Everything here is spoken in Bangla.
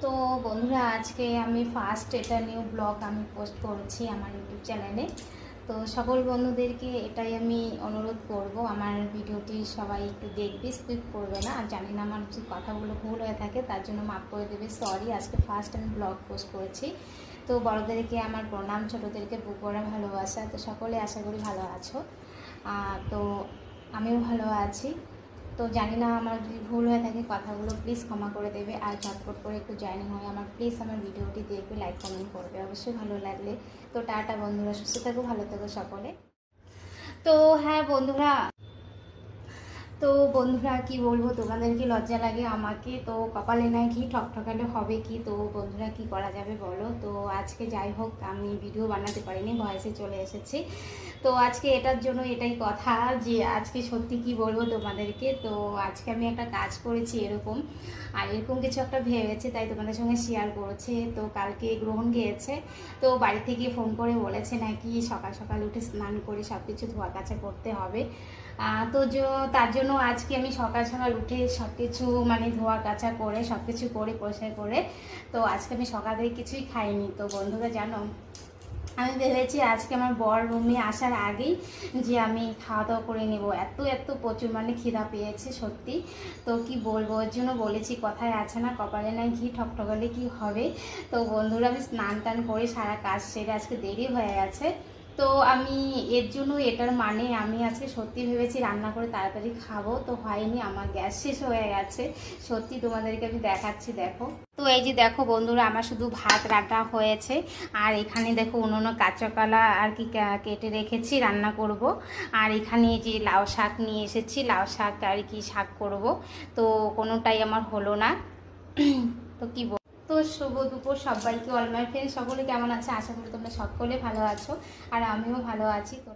তো বন্ধুরা আজকে আমি ফার্স্ট এটা নিউ ব্লগ আমি পোস্ট করছি আমার ইউটিউব চ্যানেলে। তো সকল বন্ধুদেরকে এটাই আমি অনুরোধ করব, আমার ভিডিওটি সবাই একটু দেখবে, স্কিপ করবে না। আর জানি না আমার যে কথাগুলো ভুল হয়ে থাকে তার জন্য মাফ করে দেবে, সরি। আজকে ফার্স্ট আমি ব্লগ পোস্ট করেছি। তো বড়োদেরকে আমার প্রণাম, ছোটোদেরকে বুক ভরা ভালোবাসা। তো সকলে আশা করি ভালো আছো। তো আমিও ভালো আছি। তো জানি না আমার যদি ভুল হয়ে থাকে কথাগুলো প্লিজ ক্ষমা করে দেবে। আর ঝটপট করে একটু জয়েন হয়ে আমার প্লিজ আমার ভিডিওটি দেখবে, লাইক কমেন্ট করবে অবশ্যই ভালো লাগলে। তো টাটা বন্ধুরা, সুস্থ থাকো, ভালো থাকো সকলে। তো হ্যাঁ বন্ধুরা, কি বলবো, তোমাদেরকে লজ্জা লাগে আমাকে। তো কপালে নাই ঘি, ঠকঠকালে হবে কি। তো বন্ধুরা কি করা যাবে বলো। তো আজকে যাই হোক আমি ভিডিও বানাতে পারিনি, ভয়েসে চলে এসেছি। তো আজকে এটার জন্য এটাই কথা যে আজকে সত্যি কি বলবো তোমাদেরকে। তো আজকে আমি একটা কাজ করেছি এরকম, আর এরকম কিছু একটা ভেবেছি তাই তোমাদের সঙ্গে শেয়ার করেছে। তো কালকে গ্রহণ গিয়েছে, তো বাড়ি থেকে ফোন করে বলেছে নাকি সকাল সকাল উঠে স্নান করে সব কিছু ধোয়া কাচা করতে হবে। তো তার জন্য আজকে আমি সকাল সকাল উঠে সব কিছু মানে ধোয়া কাচা করে সব কিছু করে পরিষ্কার করে, তো আজকে আমি সকাল থেকে কিছুই খাইনি। তো বন্ধুরা জানো, আমি ভেবেছি আজকে আমার বর রুমে আসার আগেই যে আমি খাওয়া দাওয়া করে নেব। এত এত প্রচুর মানে খিদা পেয়েছে সত্যি। তো কি বলবো, ওর জন্য বলেছি কথায় আছে না, কপালে নাই ঘি, ঠকঠকালে কি হবে। তো বন্ধুরা আমি স্নান টান করে সারা কাজ সেরে আজকে দেরি হয়ে গেছে। তো আমি এর জন্য এটার মানে আমি আজকে সত্যি ভেবেছি রান্না করে তাড়াতাড়ি খাবো, তো হয়নি, আমার গ্যাস শেষ হয়ে গেছে। সত্যি তোমাদেরকে আমি দেখাচ্ছি, দেখো। তো এই যে দেখো বন্ধুরা, আমার শুধু ভাত রান্না হয়েছে। আর এখানে দেখো অন্য কাঁচা কলা আর কি কেটে রেখেছি, রান্না করব। আর এখানে এই যে লাউ শাক নিয়ে এসেছি, লাউ শাক আর কি শাক করব। তো কোনোটাই আমার হলো না। তো কি বল। তো শুভ দুপুর সবাইকে, অল মাই ফ্রেন্ড সকলে কেমন আছে, আশা করি তোমরা সকলে ভালো আছো আর আমিও ভালো আছি। তো